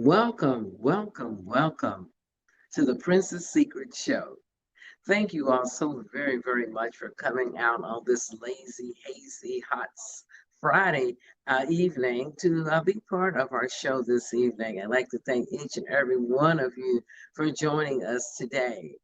Welcome, welcome, welcome to the Princess Secret Show. Thank you all so very, very much for coming out on this lazy, hazy, Friday evening to be part of our show this evening. I'd like to thank each and every one of you for joining us today.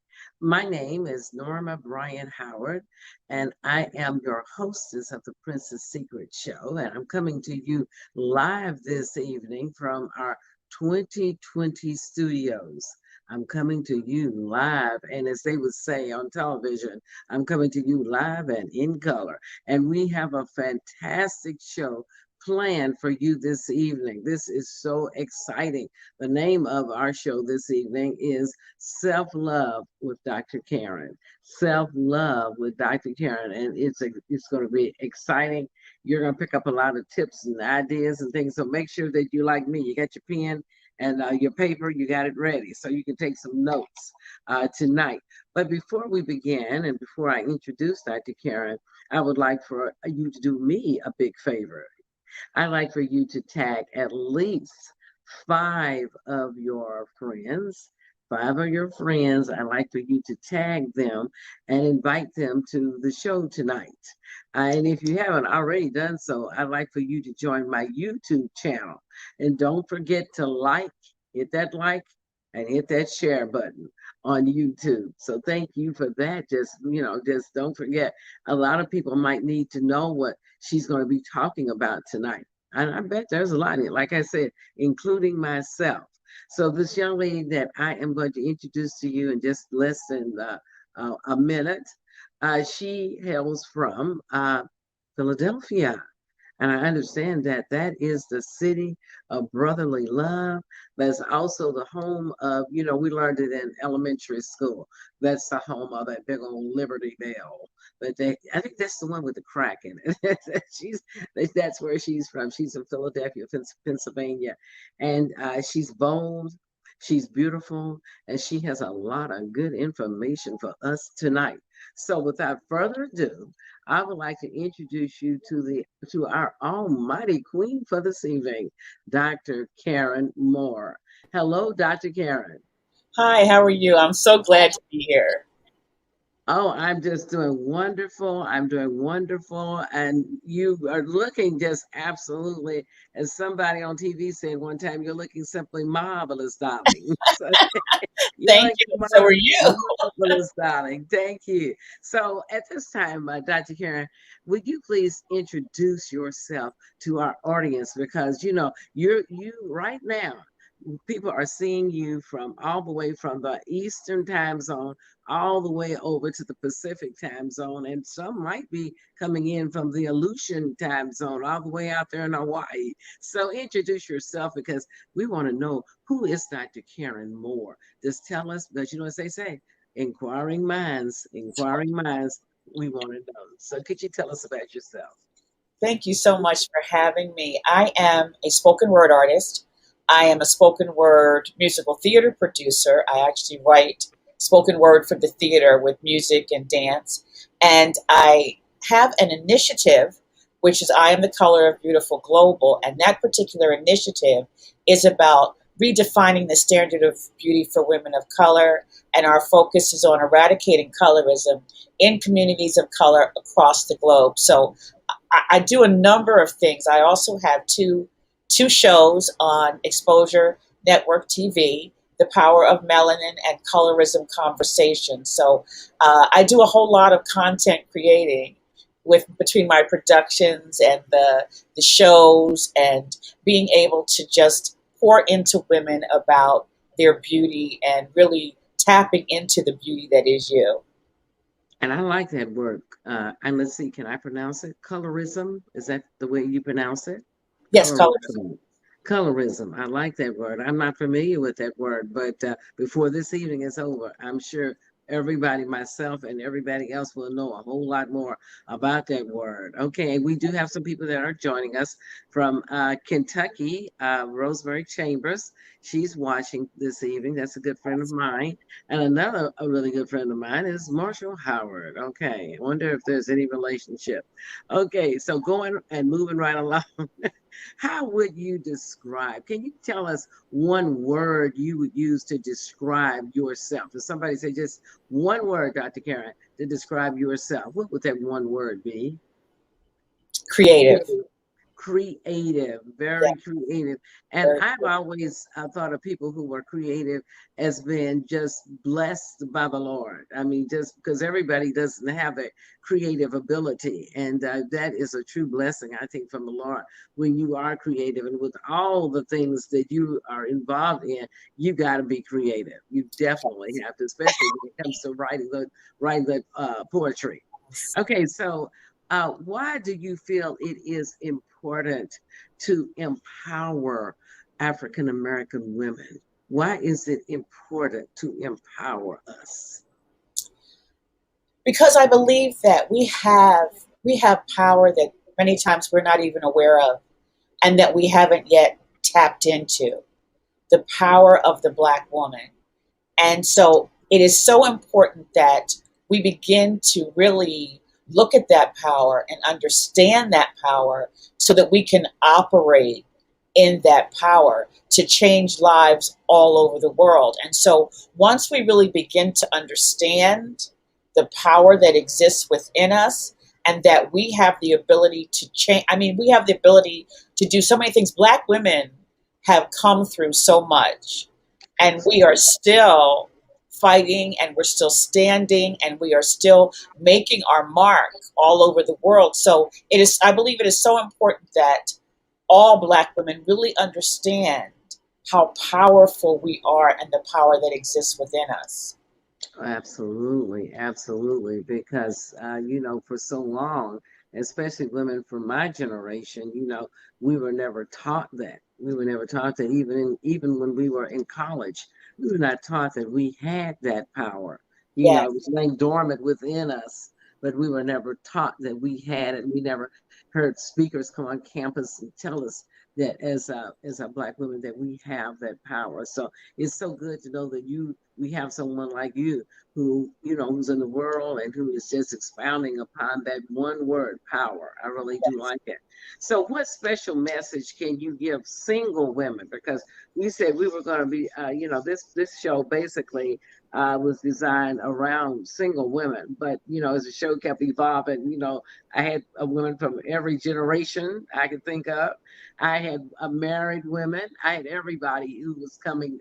My name is Norma Bryan Howard, and I am your hostess of the Princess Secret Show. And I'm coming to you live this evening from our 2020 studios. I'm coming to you live, and as they would say on television, I'm coming to you live and in color. And we have a fantastic show planned for you this evening. This is so exciting. The name of our show this evening is Self-Love with Dr. Karen. Self-Love with Dr. Karen, and it's going to be exciting. You're going to pick up a lot of tips and ideas and things. So make sure that you, like me, you got your pen and your paper, you got it ready so you can take some notes tonight. But before we begin and before I introduce Dr. Karen, I would like for you to do me a big favor. I'd like for you to tag at least 5 of your friends. I'd like for you to tag them and invite them to the show tonight. And if you haven't already done so, I'd like for you to join my YouTube channel. And don't forget to hit that like, and hit that share button on YouTube. So thank you for that. Just don't forget. A lot of people might need to know what she's going to be talking about tonight. And I bet there's a lot in it, like I said, including myself. So this young lady that I am going to introduce to you in just less than a minute, she hails from Philadelphia. And I understand that that is the city of brotherly love. That's also the home of, we learned it in elementary school. That's the home of that big old Liberty Bell. I think that's the one with the crack in it. That's where she's from. She's in Philadelphia, Pennsylvania. And she's bold, she's beautiful, and she has a lot of good information for us tonight. So without further ado, I would like to introduce you to our almighty queen for this evening, Dr. Karen Moore. Hello, Dr. Karen. Hi, how are you? I'm so glad to be here. Oh, I'm just doing wonderful. I'm doing wonderful. And you are looking just absolutely, as somebody on TV said one time, you're looking simply marvelous, darling. So you're Thank looking you. So are you. marvelous, darling. Thank you. So at this time, Dr. Karen, would you please introduce yourself to our audience? Because, you right now, people are seeing you from all the way from the Eastern time zone all the way over to the Pacific time zone, and some might be coming in from the Aleutian time zone all the way out there in Hawaii. So introduce yourself, because we want to know, who is Dr. Karen Moore? Just tell us, because as they say, inquiring minds, we want to know. So could you tell us about yourself? Thank you so much for having me. I am a spoken word artist. I am a spoken word musical theater producer. I actually write spoken word for the theater with music and dance. And I have an initiative, which is I Am the Color of Beautiful Global. And that particular initiative is about redefining the standard of beauty for women of color. And our focus is on eradicating colorism in communities of color across the globe. So I do a number of things. I also have two shows on Exposure Network TV, The Power of Melanin and Colorism Conversation. So I do a whole lot of content creating with between my productions and the shows, and being able to just pour into women about their beauty and really tapping into the beauty that is you. And I like that word. And let's see, can I pronounce it? Colorism? Is that the way you pronounce it? Yes, colorism. Colorism. Colorism. I like that word. I'm not familiar with that word, but before this evening is over, I'm sure everybody, myself and everybody else, will know a whole lot more about that word. Okay, we do have some people that are joining us from Kentucky, Rosemary Chambers. She's watching this evening. That's a good friend of mine. And another a really good friend of mine is Marshall Howard. Okay, I wonder if there's any relationship. Okay, so going and moving right along. How would you describe? Can you tell us one word you would use to describe yourself? If somebody say just one word, Dr. Karen, to describe yourself, what would that one word be? Creative. Creative, Yeah, very creative. And very I've cool. always thought of people who were creative as being just blessed by the Lord. I mean, just because everybody doesn't have a creative ability. And that is a true blessing, I think, from the Lord when you are creative. And with all the things that you are involved in, you got to be creative. You definitely have to, especially when it comes to writing the poetry. Okay, so why do you feel it is important to empower African American women? Why is it important to empower us? Because I believe that we have power that many times we're not even aware of, and that we haven't yet tapped into the power of the Black woman. And so it is so important that we begin to really look at that power and understand that power so that we can operate in that power to change lives all over the world. And so once we really begin to understand the power that exists within us and that we have the ability to change, I mean, we have the ability to do so many things. Black women have come through so much, and we are still fighting, and we're still standing, and we are still making our mark all over the world. So it is, I believe it is so important that all Black women really understand how powerful we are and the power that exists within us. Absolutely, absolutely. Because, for so long, especially women from my generation, we were never taught that. We were never taught that even when we were in college, we were not taught that we had that power. It was Yes. laying dormant within us, but we were never taught that we had it. We never heard speakers come on campus and tell us that as a Black women that we have that power. So it's so good to know that we have someone like you who, who's in the world and who is just expounding upon that one word, power. I really do like it. So what special message can you give single women? Because we said we were going to be, this show basically was designed around single women, but, as the show kept evolving, I had women from every generation I could think of. I had married women. I had everybody who was coming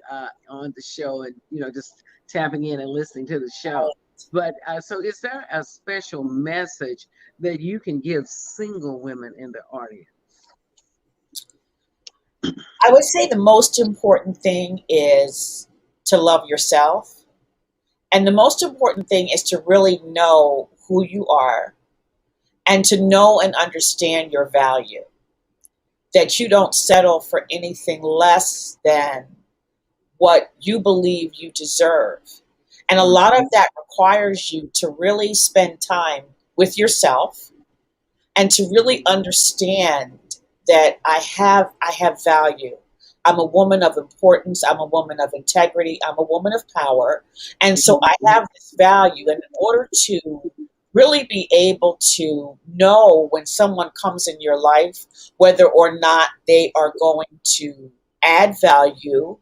on the show and, just tapping in and listening to the show. But so is there a special message that you can give single women in the audience? I would say the most important thing is to love yourself. And the most important thing is to really know who you are and to know and understand your value. That you don't settle for anything less than what you believe you deserve. And a lot of that requires you to really spend time with yourself and to really understand that I have value. I'm a woman of importance, I'm a woman of integrity, I'm a woman of power. And so I have this value, and in order to really be able to know when someone comes in your life whether or not they are going to add value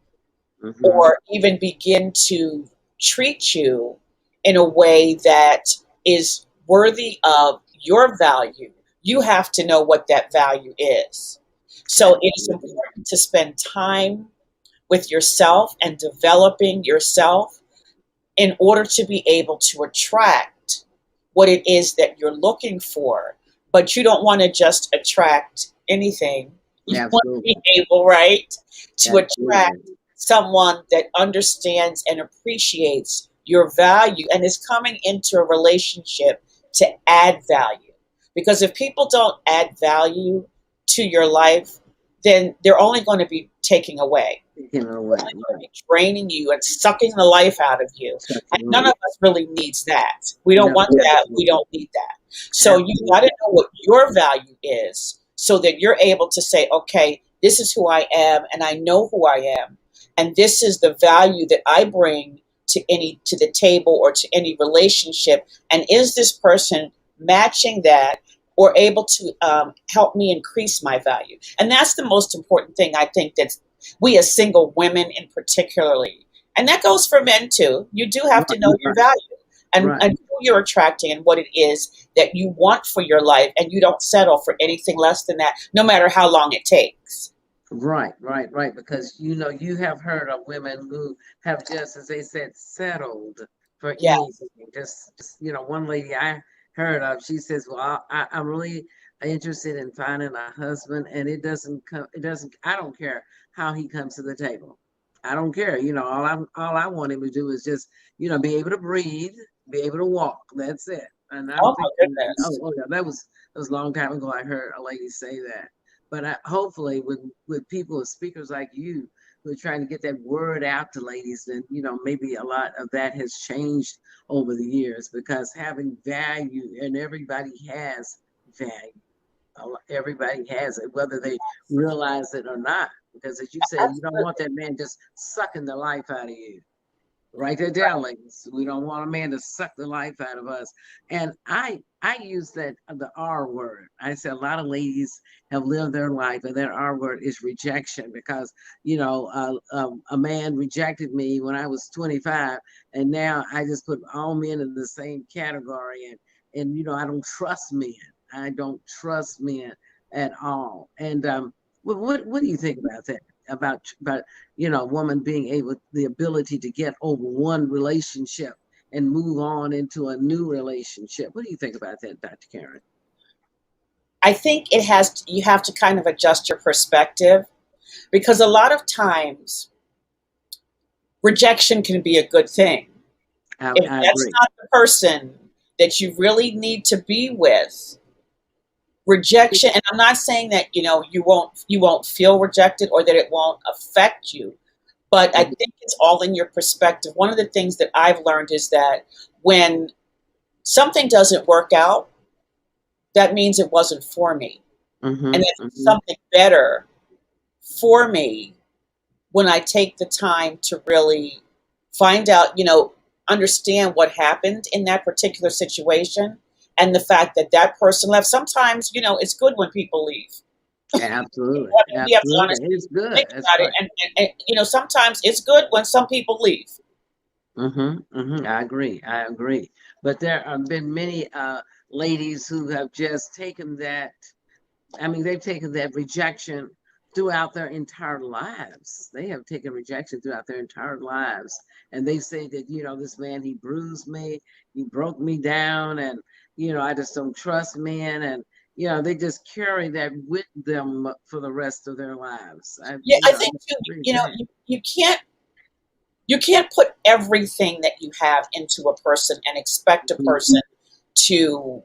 Mm-hmm. or even begin to treat you in a way that is worthy of your value, you have to know what that value is. So it is Absolutely. important to spend time with yourself and developing yourself in order to be able to attract what it is that you're looking for. But you don't want to just attract anything. You want to be Absolutely. able, right, to attract Absolutely. someone that understands and appreciates your value and is coming into a relationship to add value. Because if people don't add value to your life, then they're only going to be taking away, Taking it away. only going to Right. be draining you and sucking the life out of you. And none Absolutely. of us really needs that. We don't No, want that. We absolutely. don't need that. So you got to Absolutely. know what your value is so that you're able to say, okay, this is who I am and I know who I am. And this is the value that I bring to the table or to any relationship. And is this person matching that? or able to help me increase my value. And that's the most important thing, I think, that we as single women in particularly, and that goes for men too, you do have to know your value and who you're attracting and what it is that you want for your life, and you don't settle for anything less than that, no matter how long it takes. Right. Because you have heard of women who have just, as they said, settled for Yes. anything. Just one lady I heard of, she says, "Well, I'm really interested in finding a husband, and it doesn't come. It doesn't. I don't care how he comes to the table. I don't care. All I want him to do is just, be able to breathe, be able to walk. That's it." And I'm Oh my thinking, goodness. yeah, that was a long time ago. I heard a lady say that. But hopefully, with people, speakers like you, who are trying to get that word out to ladies, then maybe a lot of that has changed over the years, because having value, and everybody has value. Everybody has it, whether they realize it or not. Because as you said, you don't want that man just sucking the life out of you. Write that down, ladies. We don't want a man to suck the life out of us. And I use the R word. I say a lot of ladies have lived their life, and that R word is rejection, because a man rejected me when I was 25, and now I just put all men in the same category, and I don't trust men. I don't trust men at all. And what do you think about that? About a woman being the ability to get over one relationship and move on into a new relationship. What do you think about that, Dr. Karen? I think you have to kind of adjust your perspective, because a lot of times rejection can be a good thing. If I that's agree. not the person that you really need to be with, rejection, and I'm not saying that you won't feel rejected or that it won't affect you, but I think it's all in your perspective. One of the things that I've learned is that when something doesn't work out, that means it wasn't for me. And it's something better for me when I take the time to really find out, understand what happened in that particular situation, and the fact that that person left. Sometimes, it's good when people leave. Absolutely. We have to Absolutely. honestly It's good. think That's about it. right. And sometimes it's good when some people leave. I agree. But there have been many ladies who have just taken that. I mean, they've taken that rejection throughout their entire lives. They have taken rejection throughout their entire lives. And they say that, this man, he bruised me, he broke me down, and, I just don't trust men. And, they just carry that with them for the rest of their lives. Yeah, I think It's pretty you, sad. you can't put everything that you have into a person and expect a person to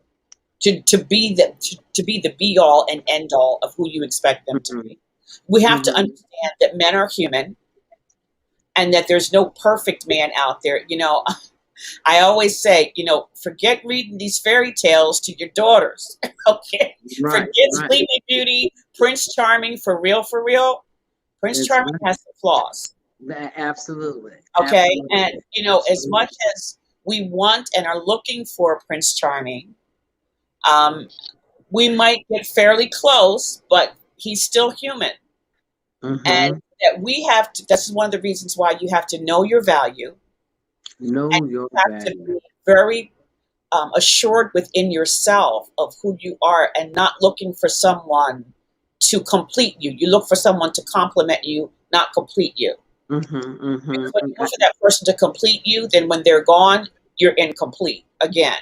to be the be all and end all of who you expect them to be. We have to understand that men are human, and that there's no perfect man out there. I always say, forget reading these fairy tales to your daughters. Okay, Right, forget right. Sleeping Beauty, Prince Charming. For real, for real, Prince It's Charming has some flaws. absolutely, Okay, absolutely, and as absolutely. much as we want and are looking for Prince Charming, um, we might get fairly close, but he's still human. And that we have to, this is one of the reasons why you have to know your value, and Know you your have to value. be very assured within yourself of who you are, and not looking for someone to complete you. You look for someone to complement you, not complete you. Because when you look for that person to complete you, then when they're gone, you're incomplete again.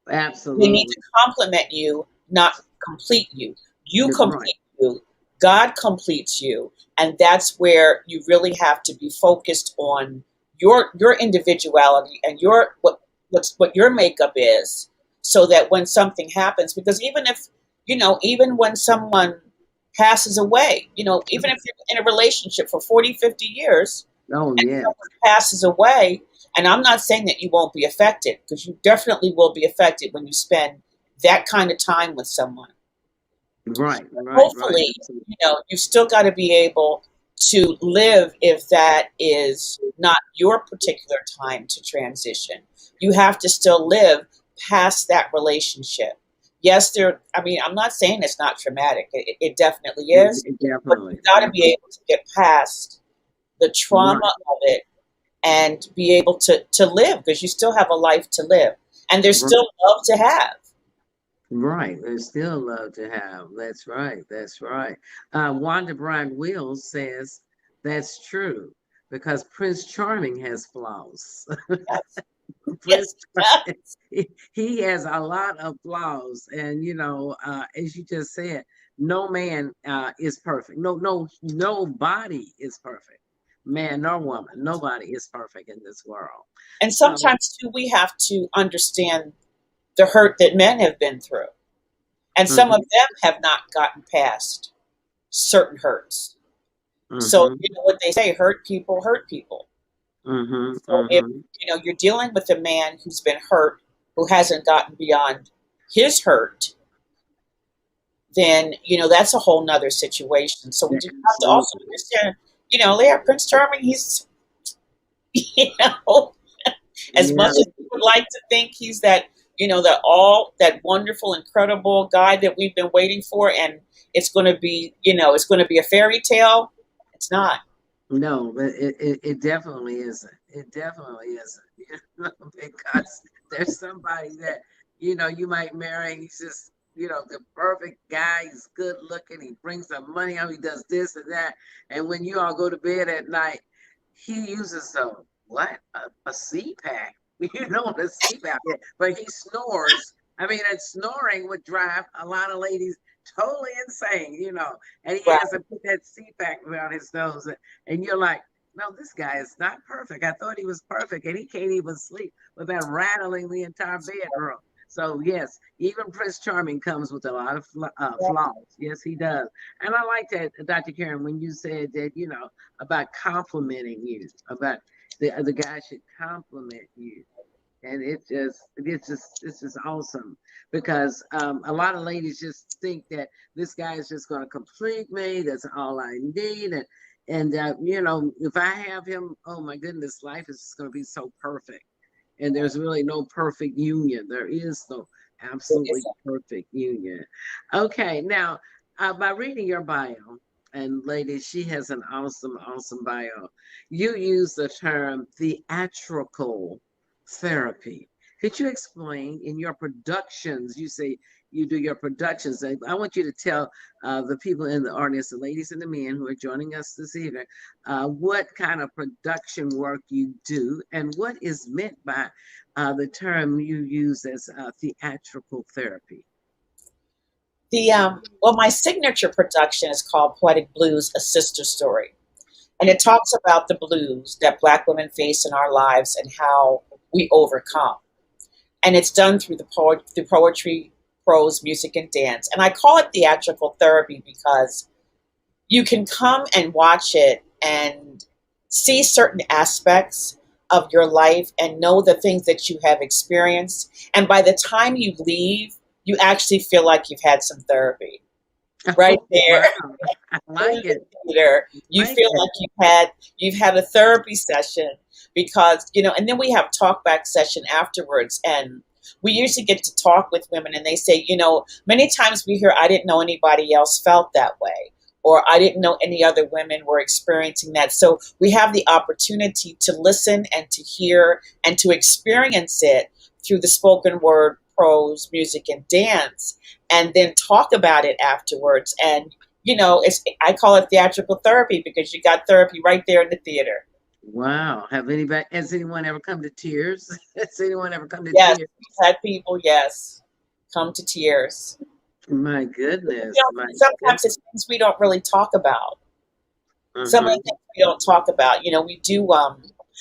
They need Absolutely. to complement you, not complete you. You That's right. complete you. God completes you, and that's where you really have to be focused on your individuality and what your makeup is, so that when something happens, because even if even when someone passes away, even if you're in a relationship for 40, 50 years Oh, and yes. someone passes away, and I'm not saying that you won't be affected, because you definitely will be affected when you spend that kind of time with someone. Right, But right, right. hopefully, Absolutely. you still got to be able to live if that is not your particular time to transition. You have to still live past that relationship. yes, I mean, I'm not saying it's not traumatic. It definitely It, is, it but definitely, you've got to be definitely. able to get past the trauma Right, of it and be able to live, because you still have a life to live, and there's right, still love to have. right. There's still love to have. That's right. That's right. Wanda Bryant Wills says that's true because Prince Charming has flaws. Yes, Prince yes, Charming, he has a lot of flaws, and as you just said, no man is perfect. Nobody is perfect. Man nor woman, nobody is perfect in this world. and So, sometimes too, we have to understand the hurt that men have been through, and some of mhm, them have not gotten past certain hurts. So mhm, you know what they say: hurt people hurt people. mhm, So if mhm. you're dealing with a man who's been hurt, who hasn't gotten beyond his hurt, then that's a whole nother situation. So we do have to also Absolutely. understand, yeah, Prince Charming, he's you know, as much Yeah, as we would like to think he's that wonderful, incredible guy that we've been waiting for, and it's going to be a fairy tale. It's not. no, but it definitely isn't. It definitely isn't. Because there's somebody that, you might marry. He's just, the perfect guy. He's good looking. He brings some money home. He does this and that. And when you all go to bed at night, he uses a CPAP. The CPAP. But he snores. I mean, and snoring would drive a lot of ladies totally insane. And he Right. has to put that CPAP around his nose. And you're like, no, this guy is not perfect. I thought he was perfect, and he can't even sleep without rattling the entire bedroom. So yes, even Prince Charming comes with a lot of flaws. Yes, he does. And I like that, Dr. Karen, when you said that, about complimenting you, about the guy should compliment you. And it's just awesome because a lot of ladies just think that this guy is just going to complete me. That's all I need, and if I have him, oh my goodness, life is going to be so perfect. And there's really no perfect union. There is no absolutely perfect union. Okay, now by reading your bio, and ladies, she has an awesome, awesome bio. You use the term theatrical therapy. Could you explain in your productions? You say you do your productions. I want you to tell the people in the audience, the ladies and the men who are joining us this evening, what kind of production work you do and what is meant by the term you use as theatrical therapy. My signature production is called Poetic Blues: A Sister Story. And it talks about the blues that Black women face in our lives and how we overcome. And it's done through through poetry, prose, music, and dance. And I call it theatrical therapy because you can come and watch it and see certain aspects of your life and know the things that you have experienced. And by the time you leave, you actually feel like you've had some therapy right Oh, there wow. I in like the it. theater. You Like feel it. like you've had a therapy session, because and then we have talk back session afterwards, and we usually get to talk with women, and they say, many times we hear, I didn't know anybody else felt that way, or I didn't know any other women were experiencing that. So we have the opportunity to listen and to hear and to experience it through the spoken word, prose, music, and dance, and then talk about it afterwards. And I call it theatrical therapy because you got therapy right there in the theater. Wow. Has anyone ever come to tears? Has anyone ever come to Yes, tears? we've had people, yes, come to tears. My goodness. My Sometimes goodness. it's things we don't really talk about. Some of the Mm-hmm. things we don't talk about.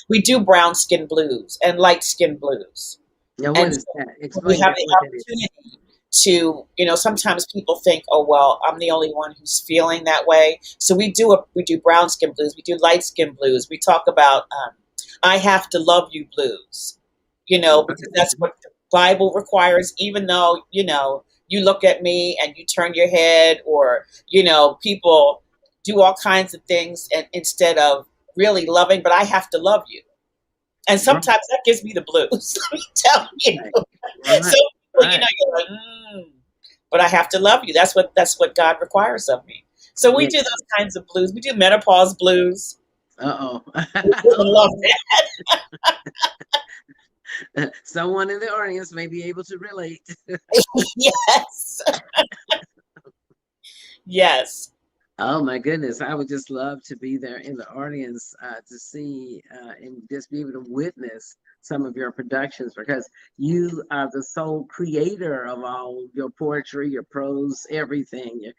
We do brown skin blues and light skin blues. Now, what And is that? so we Explain have that, the what that is. opportunity to, sometimes people think, oh well, I'm the only one who's feeling that way. So we do brown skin blues, we do light skin blues. We talk about I have to love you blues, because that's what the Bible requires. Even though you look at me and you turn your head, or people do all kinds of things, and instead of really loving, but I have to love you. And Right, sometimes that gives me the blues. Let me tell you. right, So right, people, right. you're like, mm. but I have to love you. That's what God requires of me. So we do Yes. those kinds of blues. We do menopause blues. Uh-oh. Women love Someone in the audience may be able to relate. that. Yes. Yes. Oh my goodness, I would just love to be there in the audience to see and just be able to witness some of your productions, because you are the sole creator of all your poetry, your prose, everything.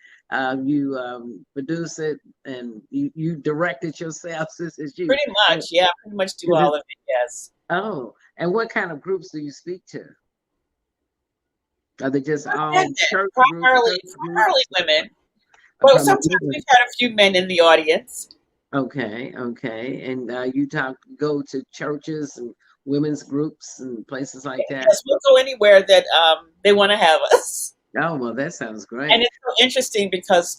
You produce it and you direct it yourself. This is you. Pretty much. Yeah, pretty much do all of it. Yes. Oh, and what kind of groups do you speak to? Are they just all Women, church groups, primarily women. But sometimes we've had a few men in the audience. Okay, okay. And you go to churches and women's groups and places like that? Yes, we'll go anywhere that they want to have us. Oh, well, that sounds And great. it's so interesting because,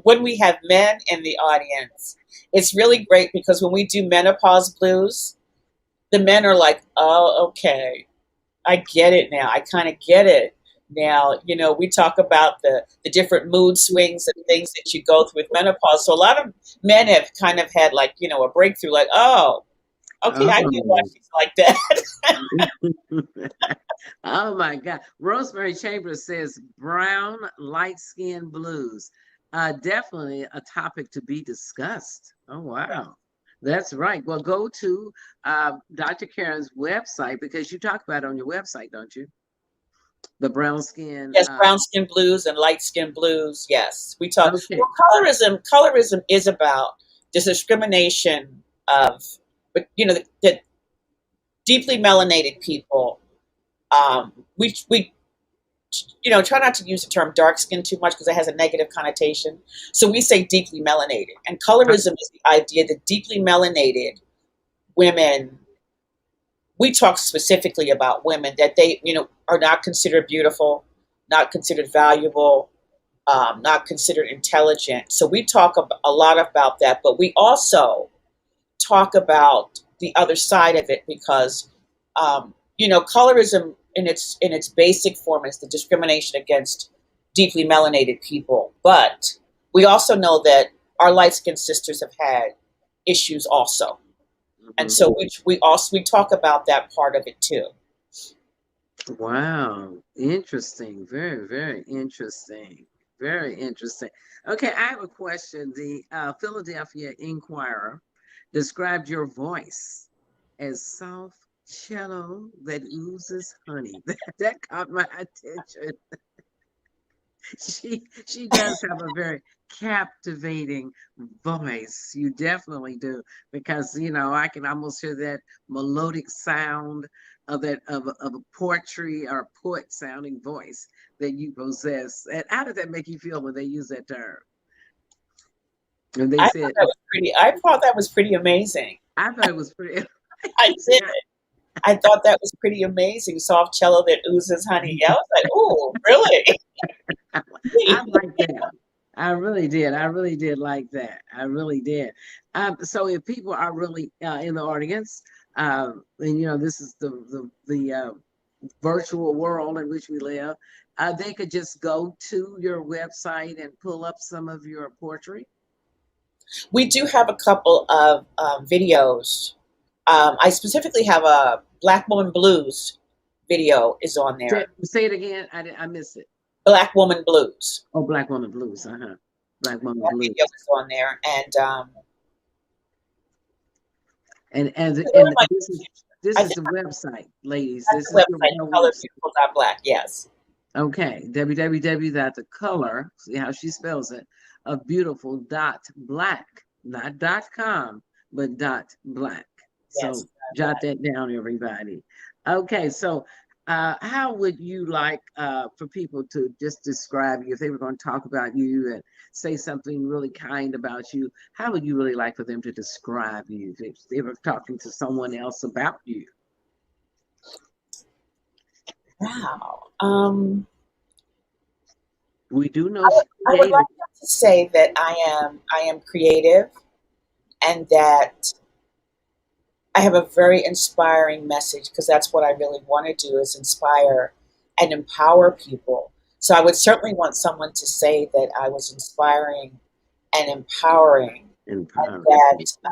when we have men in the audience, it's really great because when we do menopause blues, the men are like, oh, okay, I get it now. I kind of get it now. We talk about the different mood swings and things that you go through with menopause. So a lot of men have kind of had like, a breakthrough, like, oh, okay, I get why Oh. she's like that. Oh my God. Rosemary Chambers says brown light skin blues. Definitely a topic to be discussed. Oh wow. That's right. Well, go to Dr. Karen's website, because you talk about it on your website, don't you? The brown skin. Yes, brown skin blues and light skin blues. Yes, we talk. Okay. Well, colorism is about the discrimination of, but the deeply melanated people. We try not to use the term dark skin too much because it has a negative connotation. So we say deeply melanated, and colorism is the idea that deeply melanated women. We talk specifically about women that they, are not considered beautiful, not considered valuable, not considered intelligent. So we talk a lot about that, but we also talk about the other side of it because, colorism in its basic form is the discrimination against deeply melanated people. But we also know that our light-skinned sisters have had issues also. And so we talk about that part of it too. Wow, interesting. Very, very interesting. Very interesting. Okay, I have a question. The Philadelphia Inquirer described your voice as soft cello that oozes honey. That caught my attention. She does have a very captivating voice. You definitely do, because I can almost hear that melodic sound of a poetry or poet sounding voice that you possess. And how did that make you feel when they use that term? And they said, I thought that was pretty amazing. I thought it was pretty. I did. I thought that was pretty amazing. Soft cello that oozes honey. I was like, oh, really? I like that. I really did. I really did like that. I really did. So if people are really in the audience, and this is the virtual world in which we live, they could just go to your website and pull up some of your poetry. We do have a couple of videos. I specifically have a Black Woman Blues video is on there. Say it again. I missed it. Black Woman Blues. Oh, Black Woman Blues. Black Woman That Blues. video is on there, and this is the website, ladies. This is the website, colorbeautiful.black. Yes. Okay, www.thecolor, see how she spells it, of beautiful.black, not .com, but .black. So Yes, jot that down, everybody. Okay, so how would you like for people to just describe you? If they were going to talk about you and say something really kind about you, how would you really like for them to describe you if they were talking to someone else about you? Wow. We do know I would like to say that I am creative, and that I have a very inspiring message, because that's what I really want to do, is inspire and empower people So I would certainly want someone to say that I was inspiring and empowering, and Empowering that people.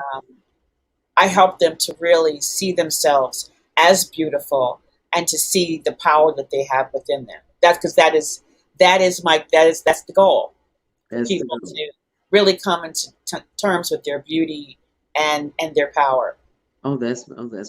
I helped them to really see themselves as beautiful and to see the power that they have within them. That's because that's the goal, for That's the people goal. to really come into terms with their beauty and their power. Oh, that's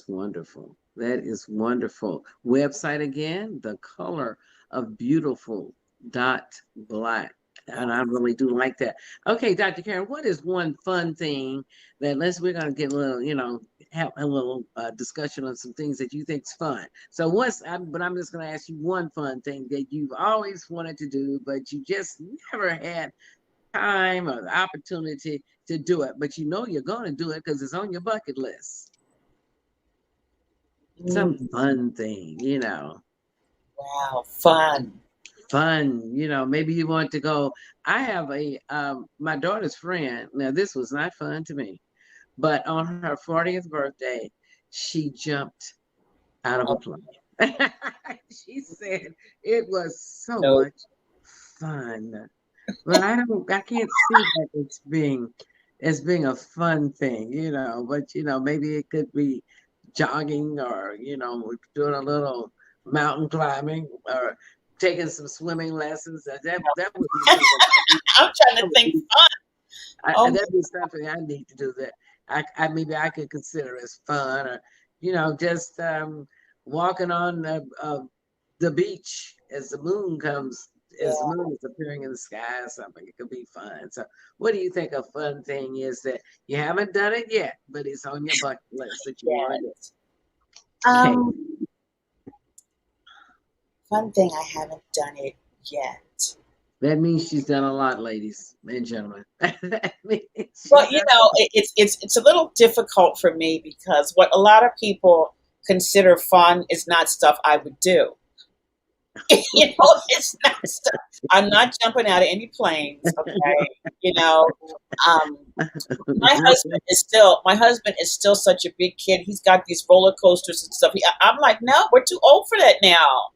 wonderful. That is wonderful. Website again, the color of beautiful dot black. And I really do like that. Okay, Dr. Karen, what is one fun thing that we're gonna get a little, have a little discussion on some things that you think's fun. So but I'm just gonna ask you one fun thing that you've always wanted to do, but you just never had time or the opportunity to do it, but you know you're gonna do it because it's on your bucket list. Some Mm, fun thing. wow, fun. Fun, maybe you want to go. I have my daughter's friend. Now, this was not fun to me, but on her 40th birthday, she jumped out of a Oh, plane. She said it was so no. much fun. But I can't see that as being a fun thing. But maybe it could be jogging or doing a little mountain climbing or taking some swimming lessons. That would be something I'm trying to that would think be fun. Oh, that'd be something I need to do that I maybe I could consider as fun or just walking on the beach as the moon comes, as the yeah, moon is appearing in the sky or something. It could be fun. So, what do you think a fun thing is that you haven't done it yet, but it's on your bucket list that you want to do? yeah. Okay, Fun thing, I haven't done it yet. that means she's done a lot, ladies and gentlemen. That means Well, she's done a lot. it's a little difficult for me because what a lot of people consider fun is not stuff I would do. It's not stuff. I'm not jumping out of any planes. Okay, you know. Um, my husband is still such a big kid. He's got these roller coasters and stuff. I'm like, no, we're too old for that now.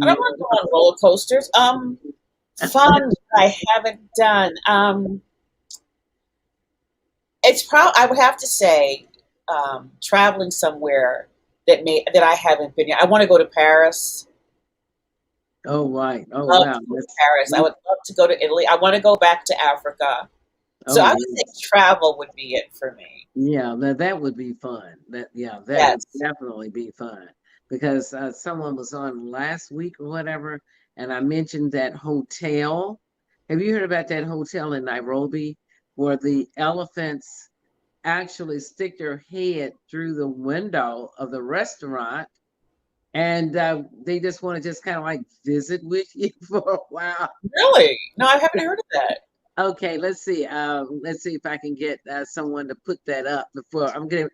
I don't want to go on roller coasters. Fun I haven't done. It's probably, I would have to say, traveling somewhere that I haven't been yet. I want to go to Paris. Oh, right. Oh, Love wow. to go to Paris. I would love to go to Italy. I want to go back to Africa. So Oh, I would say yes. travel would be it for me. Yeah, that would be fun. That would Yes. definitely be fun because someone was on last week or whatever, and I mentioned that hotel. Have you heard about that hotel in Nairobi where the elephants actually stick their head through the window of the restaurant and they just want to just kind of like visit with you for a while? Really? No, I haven't heard of that. Okay, let's see. Let's see if I can get someone to put that up before I'm gonna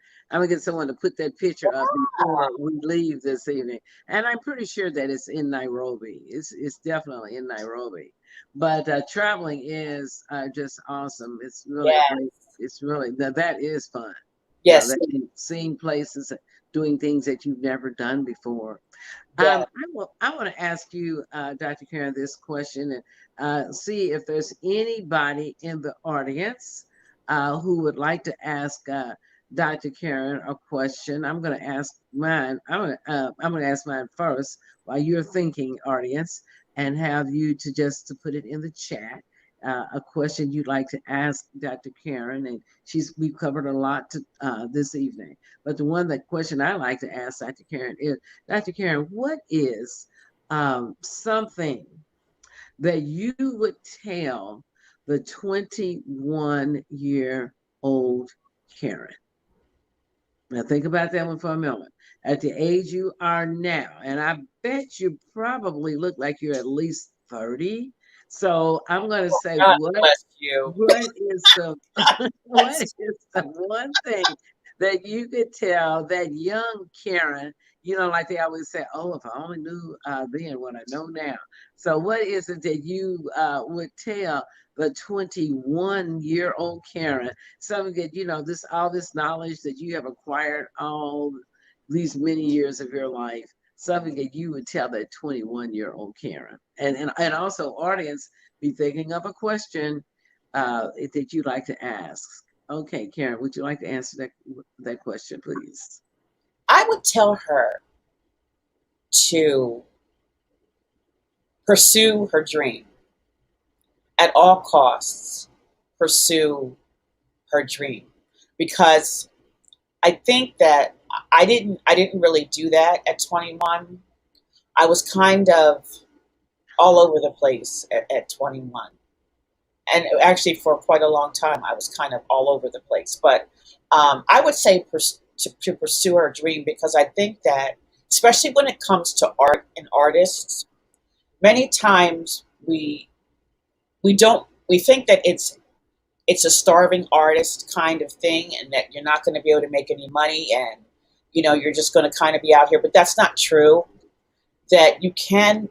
get someone to put that picture up before we leave this evening. And I'm pretty sure that it's in Nairobi. It's definitely in Nairobi. But traveling is just awesome. It's really a Yeah. great. It's really that is fun. Yes. That seeing places, doing things that you've never done before. Yeah. I want to ask you, Dr. Karen, this question and see if there's anybody in the audience who would like to ask Dr. Karen a question. I'm going to ask mine. I'm going to ask mine first while you're thinking, audience, and have you to put it in the chat. A question you'd like to ask Dr. Karen, and we've covered a lot this evening. But the question I like to ask Dr. Karen is, Dr. Karen, what is something that you would tell the 21-year-old Karen? Now think about that one for a moment. At the age you are now, and I bet you probably look like you're at least 30. So I'm going to say, God bless you. what is the what is the one thing that you could tell that young Karen? Like they always say, "Oh, if I only knew then what I know now." So, what is it that you would tell the 21-year-old Karen? Something that all this knowledge that you have acquired all these many years of your life. something that you would tell that 21-year-old Karen? And also, audience, be thinking of a question that you'd like to ask. Okay, Karen, would you like to answer that question, please? I would tell her to pursue her dream at all costs. Pursue her dream, because I think that I didn't really do that at 21. I was kind of all over the place at 21. And actually, for quite a long time, I was kind of all over the place. But I would say to pursue her dream, because I think that, especially when it comes to art and artists, many times we think that it's a starving artist kind of thing, and that you're not going to be able to make any money, and you're just going to kind of be out here. But that's not true. That you can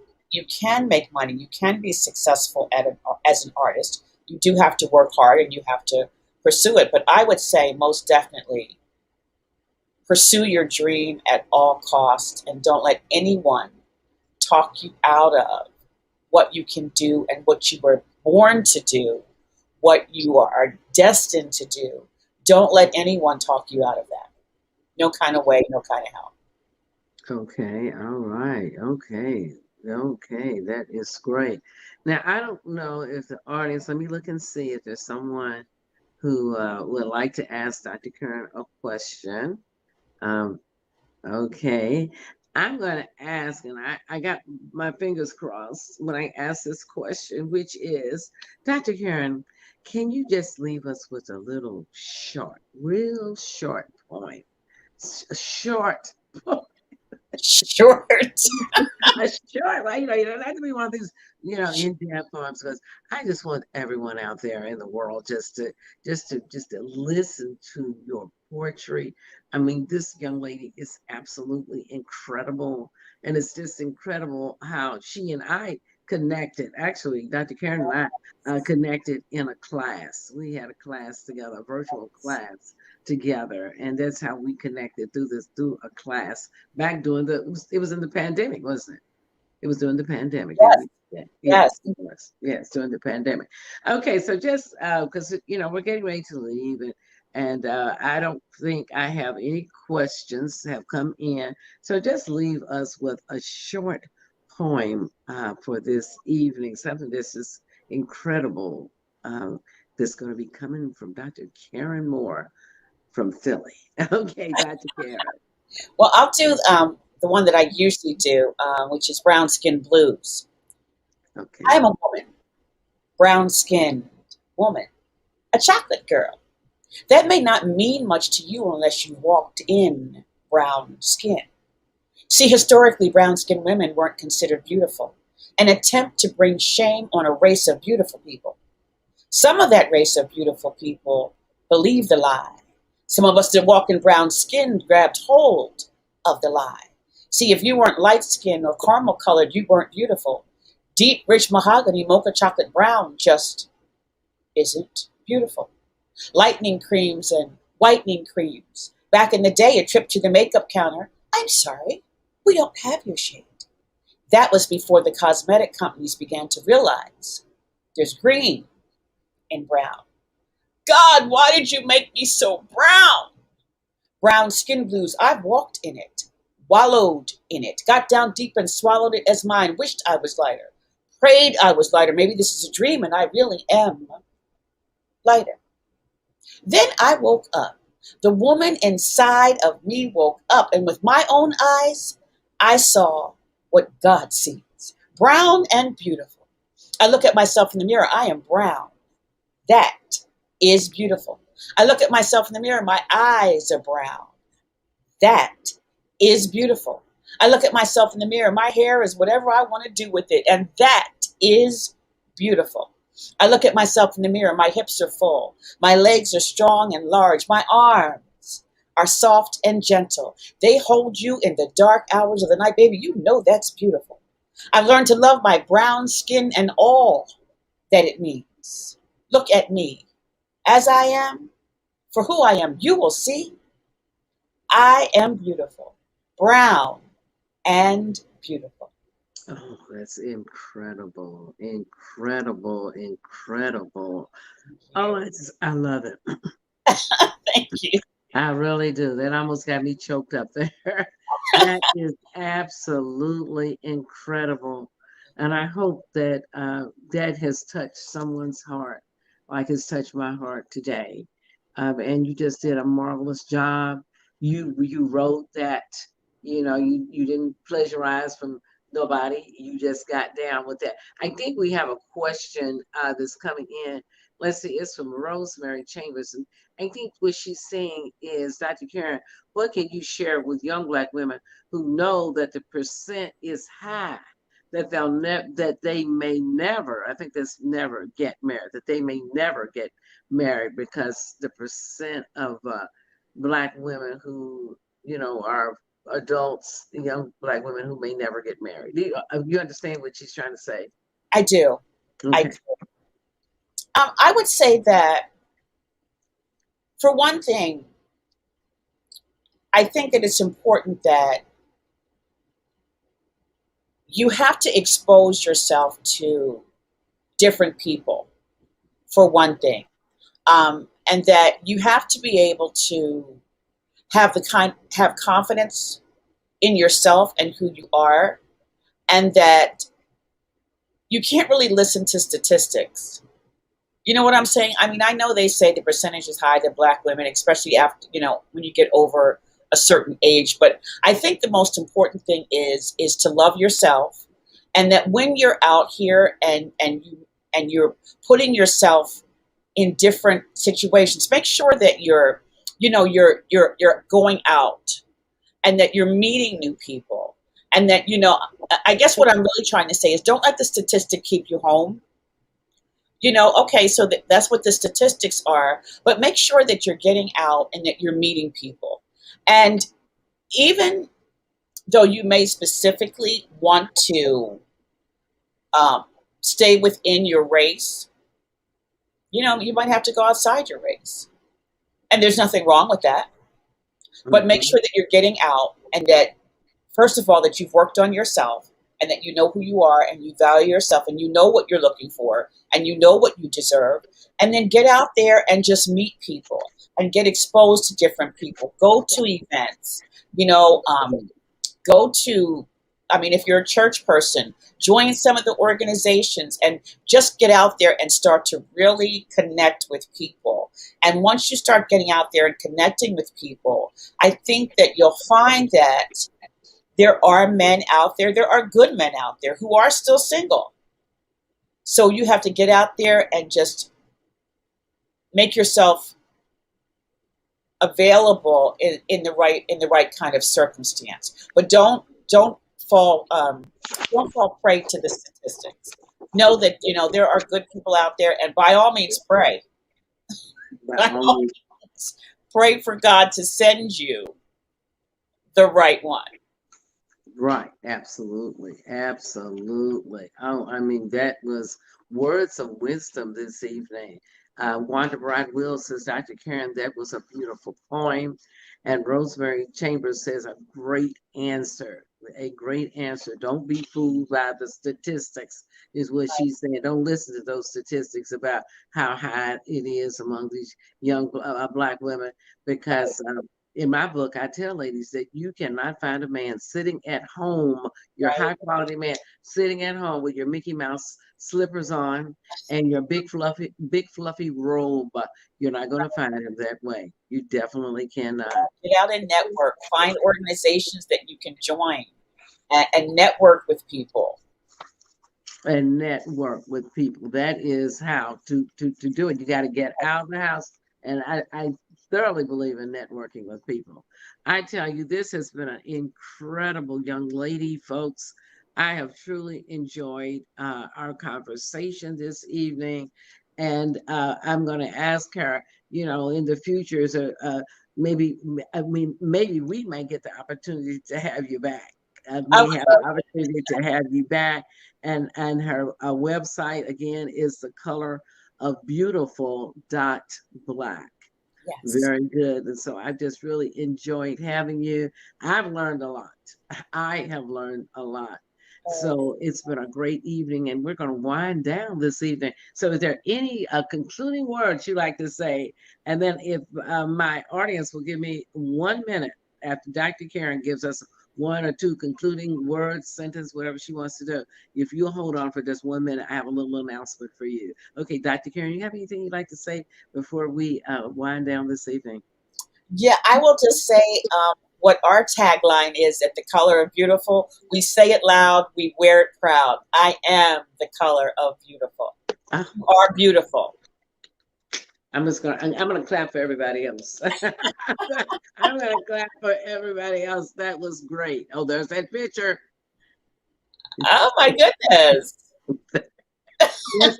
make money. You can be successful as an artist. You do have to work hard and you have to pursue it. But I would say most definitely pursue your dream at all costs, and don't let anyone talk you out of what you can do and what you were born to do, what you are destined to do. Don't let anyone talk you out of that. No kind of way, no kind of how. Okay, all right. Okay. Okay, that is great. Now, I don't know if the audience, let me look and see if there's someone who would like to ask Dr. Karen a question. Um, okay, I'm going to ask, and I got my fingers crossed when I ask this question, which is, Dr. Karen, can you just leave us with a little short, real short point? A short Short. Sure, like, you don't have to be one of these, in-depth poems, because I just want everyone out there in the world just to listen to your poetry. I mean, this young lady is absolutely incredible, and it's just incredible how she and I connected. Actually, Dr. Karen and I connected in a class. We had a class together, a virtual class together, and that's how we connected through a class back during it was in the pandemic, wasn't it? It was during the pandemic that Yes, we did. yes. Yes, it was. Yes, during the pandemic. Okay, so just because we're getting ready to leave, and I don't think I have any questions have come in. So just leave us with a short poem for this evening, something that's just incredible. That's going to be coming from Dr. Karen Moore from Philly. Okay, Dr. Karen. Well, I'll do the one that I usually do, which is Brown Skin Blues. I Okay. am a woman, brown skinned woman, a chocolate girl. That may not mean much to you unless you walked in brown skin. See, historically, brown skinned women weren't considered beautiful, an attempt to bring shame on a race of beautiful people. Some of that race of beautiful people believed the lie. Some of us that walk in brown skin grabbed hold of the lie. See, if you weren't light skinned or caramel colored, you weren't beautiful. Deep, rich mahogany, mocha chocolate brown just isn't beautiful. Lightening creams and whitening creams. Back in the day, a trip to the makeup counter. I'm sorry, we don't have your shade. That was before the cosmetic companies began to realize there's green in brown. God, why did you make me so brown? Brown skin blues, I've walked in it, wallowed in it, got down deep and swallowed it as mine, wished I was lighter, prayed I was lighter. Maybe this is a dream and I really am lighter. Then I woke up. The woman inside of me woke up, and with my own eyes, I saw what God sees, brown and beautiful. I look at myself in the mirror. I am brown. That is beautiful. I look at myself in the mirror. My eyes are brown. That is beautiful. I look at myself in the mirror. My hair is whatever I want to do with it, and that is beautiful. I look at myself in the mirror. My hips are full. My legs are strong and large. My arms are soft and gentle. They hold you in the dark hours of the night. Baby, you know that's beautiful. I've learned to love my brown skin and all that it means. Look at me as I am, for who I am. You will see I am beautiful, brown and beautiful. Oh, that's incredible, incredible, incredible. Oh, I love it. Thank you. I really do. That almost got me choked up there. That is absolutely incredible. And I hope that that has touched someone's heart, like it's touched my heart today. And you just did a marvelous job. You wrote that, you didn't plagiarize from nobody. You just got down with that. I think we have a question that's coming in. Let's see, it's from Rosemary Chambers. I think what she's saying is, Dr. Karen, what can you share with young Black women who know that the percent is high, that that they may never, I think that's never get married, that they may never get married because the percent of Black women who, are adults, young Black women who may never get married. You understand what she's trying to say? I do. I Okay. do. I would say that, for one thing, I think that it's important that you have to expose yourself to different people, for one thing, and that you have to be able to have confidence in yourself and who you are, and that you can't really listen to statistics. You know what I'm saying? I mean, I know they say the percentage is high that Black women, especially after, when you get over a certain age. But I think the most important thing is to love yourself, and that when you're out here and you're putting yourself in different situations, make sure that you're going out, and that you're meeting new people, and that, I guess what I'm really trying to say is, don't let the statistic keep you home. Okay, so that's what the statistics are, but make sure that you're getting out and that you're meeting people. And even though you may specifically want to stay within your race, you might have to go outside your race. And there's nothing wrong with that. But make sure that you're getting out, and that, first of all, that you've worked on yourself, and that you know who you are, and you value yourself, and you know what you're looking for, and you know what you deserve. And then get out there and just meet people and get exposed to different people. Go to events, go to, if you're a church person, join some of the organizations and just get out there and start to really connect with people. And once you start getting out there and connecting with people, I think that you'll find that there are men out there are good men out there who are still single. So you have to get out there and just make yourself available in the right kind of circumstance. But don't fall prey to the statistics. Know that there are good people out there, and by all means pray. By all means, pray for God to send you the right one. Right, absolutely, absolutely. Oh, that was words of wisdom this evening. Wanda Bright Wills says, Dr. Karen, that was a beautiful poem. And Rosemary Chambers says, a great answer. A great answer. Don't be fooled by the statistics, is what she's saying. Don't listen to those statistics about how high it is among these young Black women, because in my book, I tell ladies that you cannot find a man sitting at home, your high quality man sitting at home with your Mickey Mouse slippers on and your big fluffy robe. You're not going to find him that way. You definitely cannot. Get out and network. Find organizations that you can join and network with people. And network with people. That is how to do it. You got to get out of the house. And I thoroughly believe in networking with people. I tell you, this has been an incredible young lady, folks. I have truly enjoyed our conversation this evening. And I'm going to ask her, in the future, maybe we may get the opportunity to have you back. May have the opportunity to have you back. And her website, again, is the color of beautiful.black. Yes. Very good. And so I just really enjoyed having you. I've learned a lot. I have learned a lot. So it's been a great evening, and we're going to wind down this evening. So is there any concluding words you'd like to say? And then if my audience will give me 1 minute after Dr. Karen gives us 1 or 2 concluding words, sentence, whatever she wants to do. If you'll hold on for just 1 minute, I have a little announcement for you. Okay, Dr. Karen, you have anything you'd like to say before we wind down this evening? Yeah, I will just say what our tagline is at the color of beautiful. We say it loud, we wear it proud. I am the color of beautiful. You are beautiful. I'm gonna clap for everybody else. I'm gonna clap for everybody else. That was great. Oh, there's that picture. Oh my goodness. That's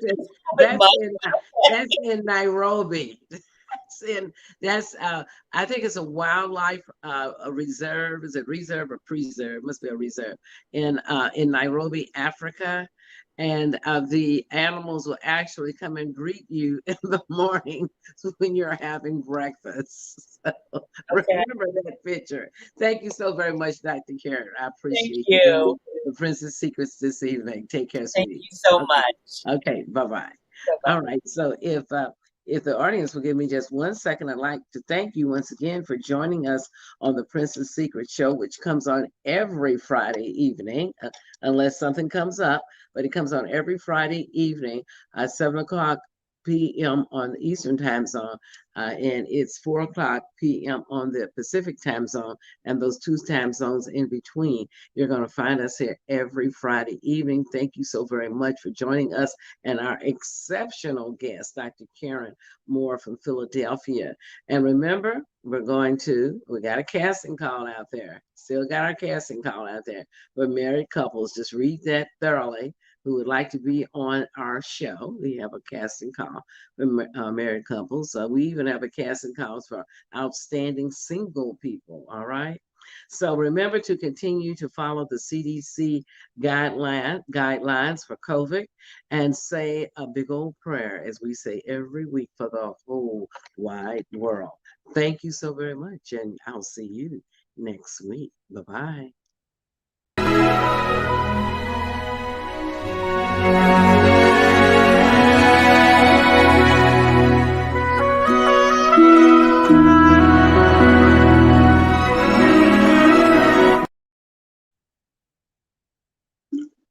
in Nairobi. I think it's a wildlife a reserve. Is it reserve or preserve? It must be a reserve in Nairobi, Africa. And the animals will actually come and greet you in the morning when you're having breakfast. So remember that picture. Thank you so very much, Dr. Karen. I appreciate you. The Princess Secrets this evening. Take care, sweetie. Thank you so much. Okay, bye-bye. All right, so if the audience will give me just 1 second, I'd like to thank you once again for joining us on the Princess Secret Show, which comes on every Friday evening, unless something comes up, but it comes on every Friday evening at 7:00 p.m. on the Eastern Time Zone, and it's 4:00 p.m. on the Pacific Time Zone, and those 2 time zones in between. You're going to find us here every Friday evening. Thank you so very much for joining us and our exceptional guest, Dr. Karen Moore from Philadelphia. And remember, we got a casting call out there. Still got our casting call out there for married couples. Just read that thoroughly. Who would like to be on our show. We have a casting call for married couples. We even have a casting call for outstanding single people, all right? So remember to continue to follow the CDC guidelines for COVID and say a big old prayer, as we say every week, for the whole wide world. Thank you so very much, and I'll see you next week. Bye-bye.